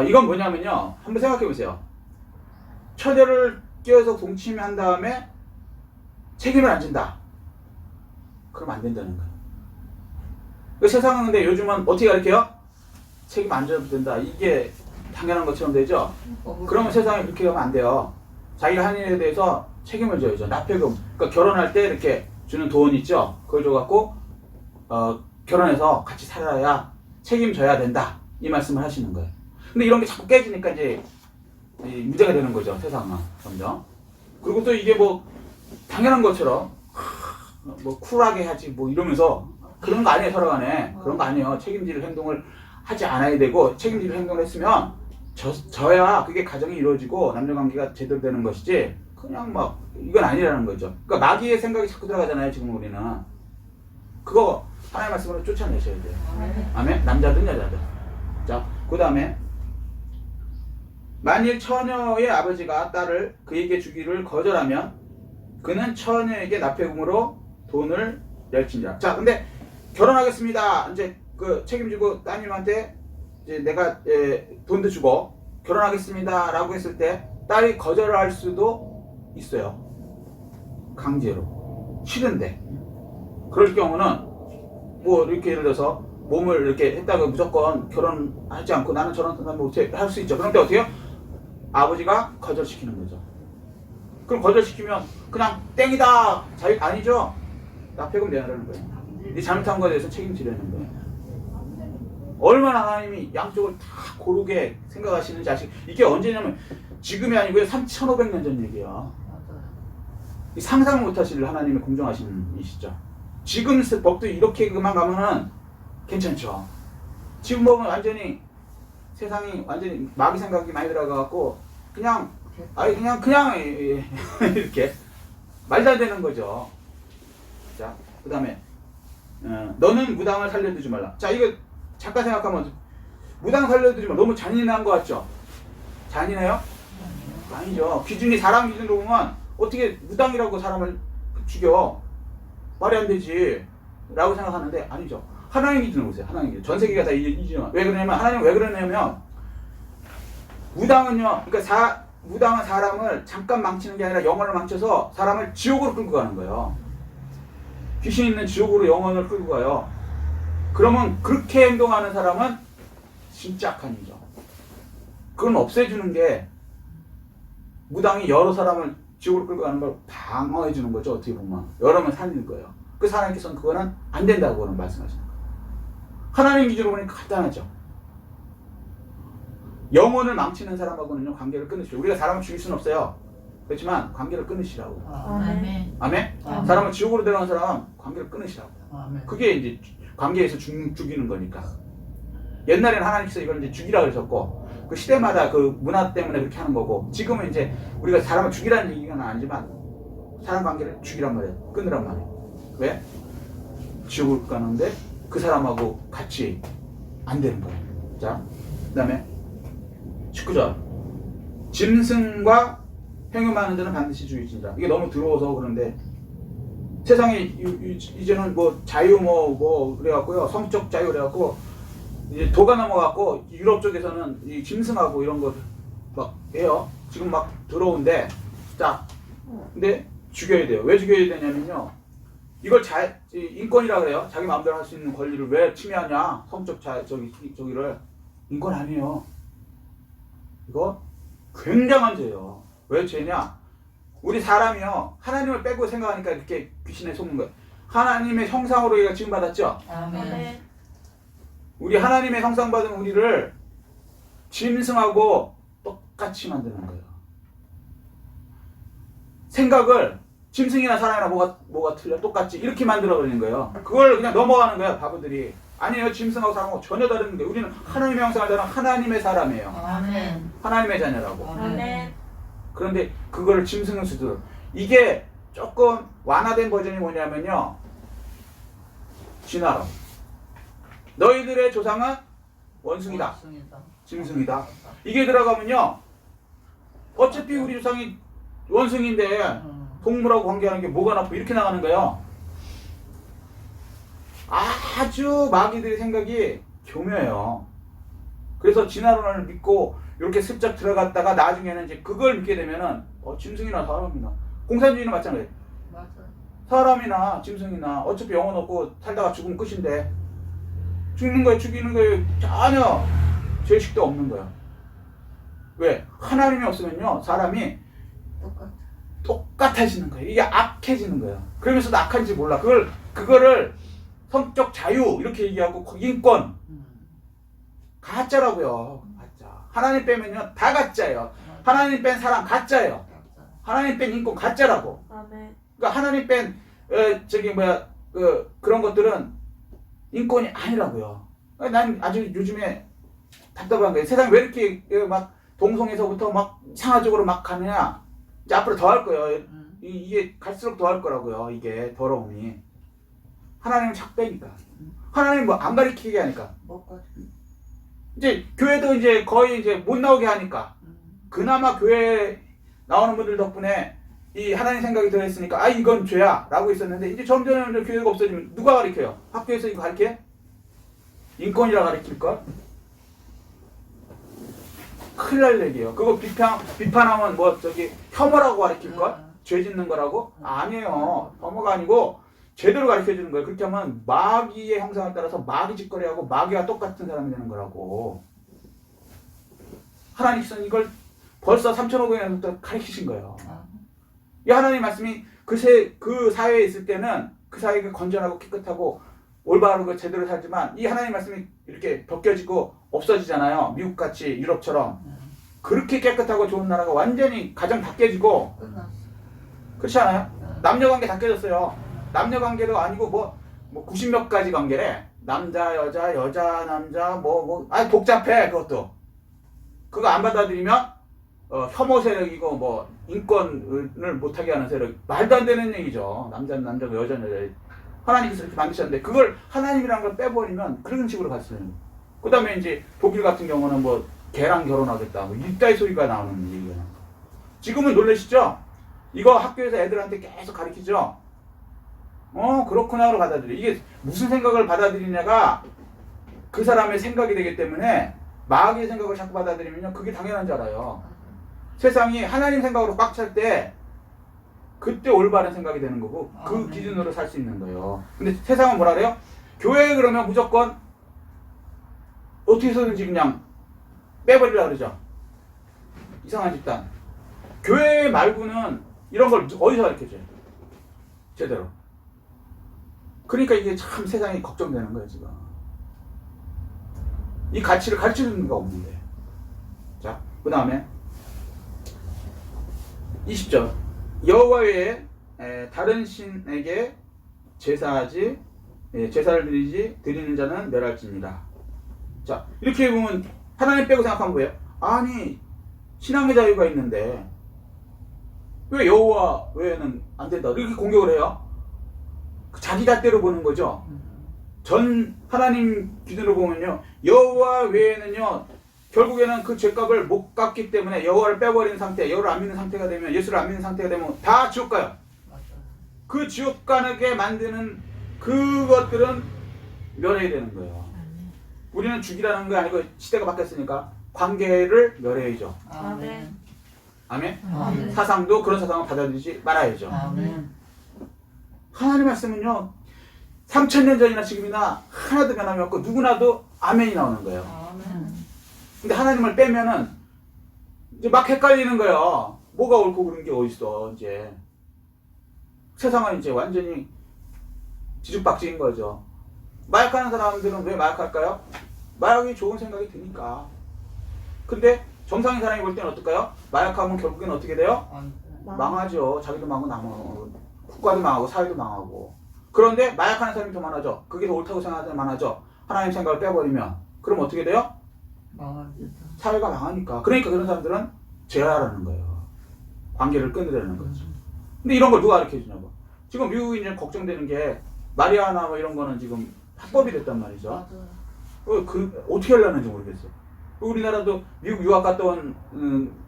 이건 뭐냐면요, 한번 생각해 보세요. 처녀를 꿰어서 동침한 다음에 책임을 안 진다. 그럼 안 된다는 거예요. 그 세상은 근데 요즘은 어떻게 가르쳐요? 책임 안 져도 된다. 이게 당연한 것처럼 되죠? 그러면 세상에 그렇게 하면 안 돼요. 자기가 한 일에 대해서 책임을 져야죠. 납폐금. 그러니까 결혼할 때 이렇게 주는 돈 있죠? 그걸 줘갖고 결혼해서 같이 살아야 책임져야 된다. 이 말씀을 하시는 거예요. 근데 이런 게 자꾸 깨지니까 이제 문제가 되는 거죠. 세상은 점점. 그리고 또 이게 뭐 당연한 것처럼 뭐 쿨하게 하지 뭐 이러면서 그런 거 아니에요. 서로간에 그런 거 아니에요. 책임질 행동을 하지 않아야 되고, 책임질 행동을 했으면 져야 그게 가정이 이루어지고 남녀관계가 제대로 되는 것이지 그냥 막 이건 아니라는 거죠. 그러니까 마귀의 생각이 자꾸 들어가잖아요. 지금 우리는 그거 하나님의 말씀으로 쫓아내셔야 돼요. 아멘. 남자든 여자든. 자, 그 다음에 만일 처녀의 아버지가 딸을 그에게 주기를 거절하면 그는 처녀에게 납폐금으로 돈을 낼지니라. 자, 근데 결혼하겠습니다. 이제 그 책임지고 따님한테 이제 내가 돈도 주고 결혼하겠습니다라고 했을 때 딸이 거절할 수도 있어요. 강제로. 싫은데. 그럴 경우는 뭐 이렇게 예를 들어서 몸을 이렇게 했다고 무조건 결혼하지 않고 나는 저런 사람 못해 할 수 있죠. 그런데 어떻게 해요? 아버지가 거절시키는 거죠. 그럼 거절시키면 그냥 땡이다. 자유 아니죠. 납폐금 내라는 거예요. 네 잘못한 거에 대해서 책임지려는 거예요. 얼마나 하나님이 양쪽을 다 고르게 생각하시는 자식. 이게 언제냐면 지금이 아니고요. 3,500년 전 얘기야. 상상 못하실 하나님의 공정하신 이시죠. 지금 법도 이렇게만 가면은 괜찮죠. 지금 보면 완전히 세상이 완전히 마귀 생각이 많이 들어가갖고 그냥 이렇게 말도 안 되는 거죠. 자, 그 다음에 너는 무당을 살려두지 말라. 자, 이거 잠깐 생각하면 무당 살려두지 말라. 너무 잔인한 거 같죠? 잔인해요? 아니죠. 기준이 사람 기준으로 보면 어떻게 무당이라고 사람을 죽여? 말이 안 되지 라고 생각하는데 아니죠. 하나님 기준으로 보세요. 하나님 기준. 전 세계가 다 이 기준. 왜 그러냐면 하나님 왜 그러냐면 무당은요. 그러니까 무당은 사람을 잠깐 망치는 게 아니라 영혼을 망쳐서 사람을 지옥으로 끌고 가는 거예요. 귀신 있는 지옥으로 영혼을 끌고 가요. 그러면 그렇게 행동하는 사람은 진짜 악한이죠. 그건 없애주는 게 무당이 여러 사람을 지옥으로 끌고 가는 걸 방어해 주는 거죠. 어떻게 보면 여러 명 살리는 거예요. 그 하나님께서는 그거는 안 된다고는 말씀하시는 거예요. 하나님 기준으로 보니까 간단하죠. 영혼을 망치는 사람하고는요 관계를 끊으시오. 우리가 사람을 죽일 수는 없어요. 그렇지만 관계를 끊으시라고. 아멘. 아멘? 아멘. 사람을 지옥으로 데려간 사람은 관계를 끊으시라고. 아멘. 그게 이제 관계에서 죽이는 거니까. 옛날에는 하나님께서 이걸 이제 죽이라 그러셨고 그 시대마다 그 문화 때문에 그렇게 하는 거고 지금은 이제 우리가 사람을 죽이라는 얘기는 아니지만 사람 관계를 죽이란 말이에요. 끊으란 말이에요. 왜? 지옥을 가는데 그 사람하고 같이 안 되는 거예요. 자, 그 다음에 19절 짐승과 행음하는 자는 반드시 죽일지니라. 이게 너무 더러워서 그런데 세상에 이제는 뭐 자유 뭐 그래갖고요. 성적 자유 그래갖고 이제 도가 넘어갔고 유럽 쪽에서는 이 짐승하고 이런 거 막 해요. 지금 막 들어온데 딱 근데 죽여야 돼요. 왜 죽여야 되냐면요. 이걸 인권이라 그래요. 자기 마음대로 할 수 있는 권리를 왜 침해하냐? 성적 저기를 인권 아니에요. 이거 굉장한 죄예요. 왜 죄냐? 우리 사람이요 하나님을 빼고 생각하니까 이렇게 귀신에 속는 거예요. 하나님의 형상으로 우리가 지금 받았죠. 아멘. 우리 하나님의 형상 받은 우리를 짐승하고 똑같이 만드는 거예요. 생각을 짐승이나 사람이나 뭐가 틀려? 똑같이 이렇게 만들어버리는 거예요. 그걸 그냥 넘어가는 거예요, 바보들이. 아니에요, 짐승하고 사람하고 전혀 다른데 우리는 하나님의 형상을 닮은 하나님의 사람이에요. 아멘. 하나님의 자녀라고. 아멘. 그런데 그거를 짐승을 쓰도록. 이게 조금 완화된 버전이 뭐냐면요. 진화론. 너희들의 조상은 원숭이다. 짐승이다. 이게 들어가면요. 어차피 우리 조상이 원숭이인데 동물하고 관계하는 게 뭐가 나쁘고 이렇게 나가는 거예요. 아주 마귀들의 생각이 교묘해요. 그래서 진화론을 믿고 이렇게 슬쩍 들어갔다가 나중에는 이제 그걸 믿게 되면은 짐승이나 사람이나 공산주의는 마찬가지예요. 맞아. 사람이나 짐승이나 어차피 영혼 없고 살다가 죽으면 끝인데 죽는 거에 죽이는 거에 전혀 죄의식도 없는 거야. 왜? 하나님이 없으면요 사람이 똑같아지는 거예요. 이게 악해지는 거예요. 그러면서도 악한지 몰라. 그거를 성적 자유 이렇게 얘기하고 인권 가짜라고요. 가짜. 하나님 빼면요 다 가짜예요. 하나님 뺀 사람 가짜예요. 하나님 뺀 인권 가짜라고. 아멘. 그러니까 하나님 뺀 그런 것들은 인권이 아니라고요. 난 아주 요즘에 답답한 거예요. 세상이 왜 이렇게 막 동성에서부터 막 상하적으로 막 가느냐. 이제 앞으로 더 할 거예요. 이게 갈수록 더 할 거라고요. 이게 더러움이. 하나님은 자꾸 빼니까. 하나님 뭐 안 가리키게 하니까. 이제 교회도 이제 거의 이제 못 나오게 하니까. 그나마 교회 나오는 분들 덕분에 이 하나님 생각이 들어있으니까 이건 죄야 라고 있었는데 이제 점점 교회가 없어지면 누가 가르쳐요? 학교에서 이거 가르쳐? 인권이라 가르칠걸? 큰일 날 얘기예요. 그거 비판하면 혐오라고 가르칠걸? 죄 짓는 거라고? 아니에요. 혐오가 아니고 제대로 가르쳐주는 거예요. 그렇게 하면 마귀의 형상을 따라서 마귀 짓거리하고 마귀와 똑같은 사람이 되는 거라고. 하나님께서는 이걸 벌써 3,500년부터 가르치신 거예요. 이 하나님 말씀이 그 사회에 있을 때는 그 사회가 건전하고 깨끗하고 올바르고 제대로 살지만 이 하나님 말씀이 이렇게 벗겨지고 없어지잖아요. 미국같이 유럽처럼. 그렇게 깨끗하고 좋은 나라가 완전히 가정 다 깨지고 그렇지 않아요? 남녀관계 다 깨졌어요. 남녀관계도 아니고 뭐 90몇 가지 관계래. 남자 여자 여자 남자 복잡해. 그것도 그거 안 받아들이면 혐오 세력이고 인권을 못하게 하는 세력. 말도 안 되는 얘기죠. 남자는 남자고 여자는 여자. 하나님께서 이렇게 만드셨는데 그걸 하나님이라는 걸 빼버리면 그런 식으로 갔어요. 그 다음에 이제 독일 같은 경우는 개랑 결혼하겠다 이따위 소리가 나오는 얘기가. 지금은 놀라시죠? 이거 학교에서 애들한테 계속 가르치죠? 그렇구나로 받아들여. 이게 무슨 생각을 받아들이냐가 그 사람의 생각이 되기 때문에 마귀의 생각을 자꾸 받아들이면요 그게 당연한 줄 알아요. 세상이 하나님 생각으로 꽉 찰 때 그때 올바른 생각이 되는 거고 그 기준으로 살 수 있는 거예요. 근데 세상은 뭐라 그래요? 교회 그러면 무조건 어떻게 해서든지 그냥 빼버리라 그러죠. 이상한 집단. 교회 말고는 이런 걸 어디서 가르쳐줘요? 제대로. 그러니까 이게 참 세상이 걱정되는 거예요 지금. 이 가치를 가르쳐주는 게 없는데. 자, 그 다음에 20절. 여호와 외에 다른 신에게 제사를 드리는 자는 멸할지니라. 자, 이렇게 보면 하나님 빼고 생각하면 뭐예요? 아니 신앙의 자유가 있는데 왜 여호와 외에는 안 된다 이렇게 공격을 해요? 자기 잣대로 보는 거죠. 전 하나님 기준으로 보면요 여호와 외에는요 결국에는 그 죄값을 못 갚기 때문에 여호와를 빼버리는 상태, 여호와를 안 믿는 상태가 되면, 예수를 안 믿는 상태가 되면 다 지옥 가요. 그 지옥 가게 만드는 그것들은 면해야 되는 거예요. 우리는 죽이라는 거 아니고 시대가 바뀌었으니까 관계를 멸해야죠. 아멘. 아멘. 아멘. 사상도 그런 사상을 받아들이지 말아야죠. 아멘. 하나님 말씀은요 3000년 전이나 지금이나 하나도 변함이 없고 누구나도 아멘이 나오는 거예요. 아멘. 근데 하나님을 빼면은 이제 막 헷갈리는 거예요. 뭐가 옳고 그른 게 어딨어. 이제 세상은 이제 완전히 뒤죽박죽인 거죠. 마약하는 사람들은 왜 마약할까요? 마약이 좋은 생각이 드니까. 근데 정상인 사람이 볼 때는 어떨까요? 마약하면 결국엔 어떻게 돼요? 망하죠. 자기도 망하고 남하고 국가도 망하고 사회도 망하고. 그런데 마약하는 사람이 더 많아져. 그게 더 옳다고 생각하는 사람이 많아져. 하나님 생각을 빼버리면 그럼 어떻게 돼요? 망하겠다. 사회가 망하니까. 그러니까 그런 사람들은 죄하라는 거예요. 관계를 끊으려는 거죠. 근데 이런 걸 누가 가르쳐 주냐고. 지금 미국이 이제 걱정되는 게 마리아나 뭐 이런 거는 지금 합법이 됐단 말이죠. 맞아요. 어떻게 하려는지 모르겠어. 우리나라도 미국 유학 갔다 온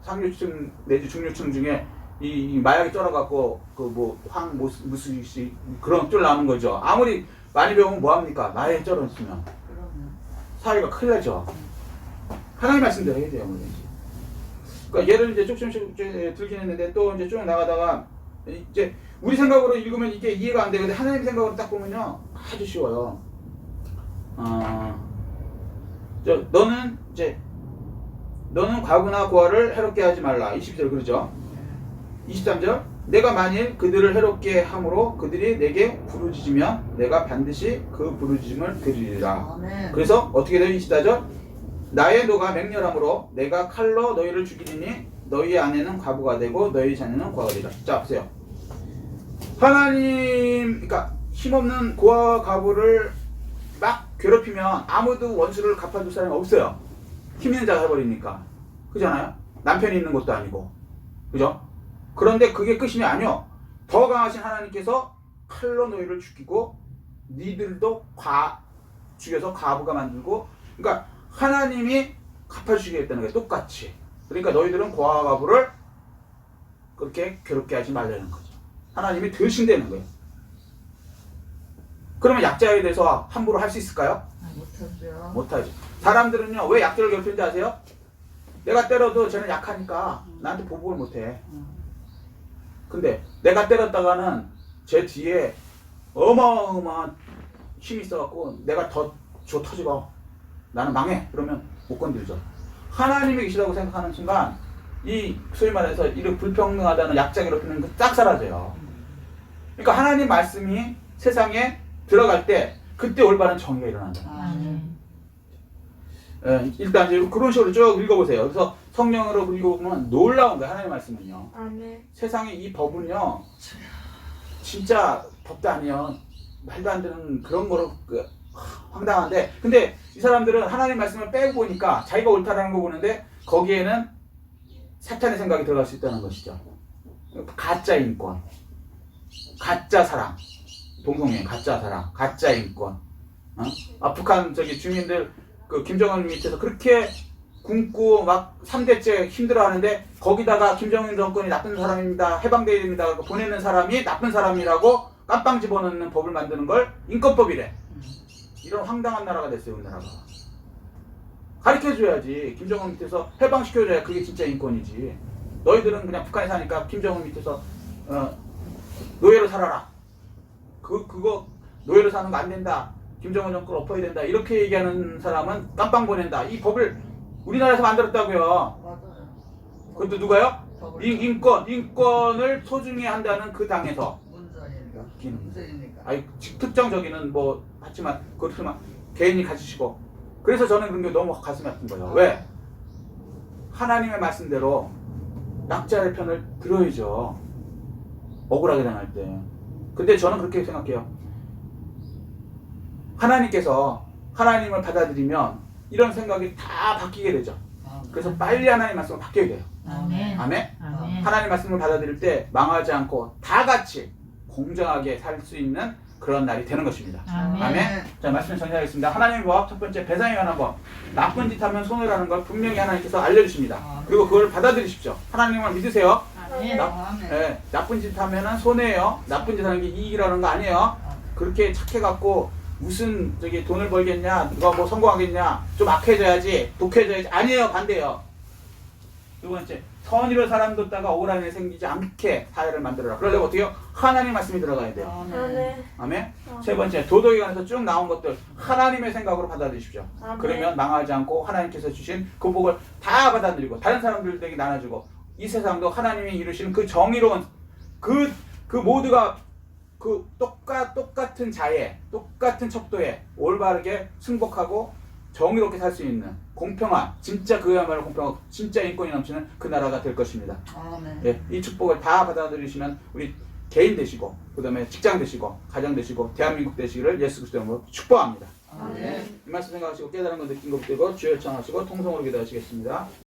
상류층 내지 중류층 중에 이 마약이 쩔어갖고 그 뭐 무수씨 그런 쫄 나오는 거죠. 아무리 많이 배우면 뭐합니까? 마약에 쩔었으면 그러면. 사회가 큰일 나죠. 하나님 말씀대로 해야 돼요. 뭐든지. 그러니까 예를 이제 조금씩 들긴 했는데 또 이제 쭉 나가다가 이제 우리 생각으로 읽으면 이게 이해가 안 되는데 하나님 생각으로 딱 보면요 아주 쉬워요. 너는 과거나 고아를 해롭게 하지 말라. 22절 그러죠. 23절 내가 만일 그들을 해롭게 함으로 그들이 내게 부르짖으면 내가 반드시 그 부르짖음을 들으리라. 아멘. 그래서 어떻게 돼요? 24절 나의 노가 맹렬함으로 내가 칼로 너희를 죽이리니 너희의 아내는 과부가 되고 너희 자녀는 고아가 되리라. 자 보세요. 하나님 그러니까 힘없는 고아와 과부를 막 괴롭히면 아무도 원수를 갚아줄 사람이 없어요. 힘 있는 자가 해버리니까. 그잖아요? 남편이 있는 것도 아니고. 그죠? 그런데 그게 끝이 아니요. 더 강하신 하나님께서 칼로 너희를 죽이고 니들도 죽여서 과부가 만들고 그러니까 하나님이 갚아주시겠다는 거예요. 똑같이. 그러니까 너희들은 고아와 과부를 그렇게 괴롭게 하지 말라는 거죠. 하나님이 대신되는 거예요. 그러면 약자에 대해서 함부로 할 수 있을까요? 못하죠. 못하죠. 사람들은요 왜 약자를 괴롭히는지 아세요? 내가 때려도 쟤는 약하니까 나한테 보복을 못해. 근데 내가 때렸다가는 제 뒤에 어마어마한 힘이 있어갖고 내가 더 터지고 나는 망해. 그러면 못 건들죠. 하나님이 계시다고 생각하는 순간 이 소위 말해서 이렇게 불평등하다는 약자 괴롭히는 거 딱 사라져요. 그러니까 하나님 말씀이 세상에 들어갈 때 그때 올바른 정의가 일어난다. 아멘. 일단 이제 그런 식으로 쭉 읽어보세요. 그래서 성령으로 읽어보면 놀라운 거예요. 하나님 말씀은요. 아멘. 세상에 이 법은요. 진짜 법도 아니에요. 말도 안 되는 그런 거로 황당한데 근데 이 사람들은 하나님 말씀을 빼고 보니까 자기가 옳다라는 거 보는데 거기에는 사탄의 생각이 들어갈 수 있다는 것이죠. 가짜 인권, 가짜 사랑, 동성애, 가짜 사랑, 가짜 인권. 북한 주민들 그 김정은 밑에서 그렇게 굶고 막 3대째 힘들어하는데 거기다가 김정은 정권이 나쁜 사람입니다. 해방돼야 됩니다. 보내는 사람이 나쁜 사람이라고 깜빵 집어넣는 법을 만드는 걸 인권법이래. 이런 황당한 나라가 됐어요. 우리나라가. 가르쳐줘야지. 김정은 밑에서 해방시켜줘야 그게 진짜 인권이지. 너희들은 그냥 북한에 사니까 김정은 밑에서 노예로 살아라. 그거 노예로 사는 거 안 된다. 김정은 정권 엎어야 된다. 이렇게 얘기하는 사람은 깜빵 보낸다. 이 법을 우리나라에서 만들었다고요. 맞아요. 그것도 누가요? 인권을 소중히 한다는 그 당에서. 문제니까. 아니 특정적인은 뭐 하지만 그렇지만 개인이 가지시고 그래서 저는 그런 게 너무 가슴이 아픈 거예요. 왜? 하나님의 말씀대로 약자의 편을 들어야죠. 억울하게 당할 때. 근데 저는 그렇게 생각해요. 하나님께서 하나님을 받아들이면 이런 생각이 다 바뀌게 되죠. 그래서 빨리 하나님 말씀을 바뀌어야 돼요. 아멘. 아멘? 아멘. 하나님 말씀을 받아들일 때 망하지 않고 다 같이 공정하게 살 수 있는 그런 날이 되는 것입니다. 아멘. 아멘. 자, 말씀 정리하겠습니다. 하나님의 법, 첫 번째 배상에 관한 법. 나쁜 짓 하면 손해라는 걸 분명히 하나님께서 알려주십니다. 그리고 그걸 받아들이십시오. 하나님을 믿으세요. 아멘. 나쁜 짓 하면은 손해예요. 나쁜 짓 하는 게 이익이라는 거 아니에요. 그렇게 착해갖고 무슨 저기 돈을 벌겠냐, 누가 뭐 성공하겠냐, 좀 악해져야지, 독해져야지. 아니에요, 반대요. 두 번째, 선의로 사람 뒀다가 억울한 일 생기지 않게 사회를 만들어라. 그러려면 어떻게요? 하나님 말씀이 들어가야 돼요. 아멘. 아멘. 세 번째, 도덕에 관해서 쭉 나온 것들 하나님의 생각으로 받아들이십시오. 아멘. 그러면 망하지 않고 하나님께서 주신 그 복을 다 받아들이고 다른 사람들에게 나눠주고 이 세상도 하나님이 이루신 그 정의로운 그 모두가 그 똑같은 자에 똑같은 척도에 올바르게 승복하고 정의롭게 살 수 있는 공평한 진짜 그야말로 공평하고 진짜 인권이 넘치는 그 나라가 될 것입니다. 아멘. 예, 이 축복을 다 받아들이시는 우리 개인 되시고 그 다음에 직장 되시고 가정 되시고 대한민국 되시기를 예수 그리스도 이름으로 축복합니다. 아멘. 이 말씀 생각하시고 깨달은 거 느낀 거 붙들고 주여 청하시고 통성으로 기도하시겠습니다.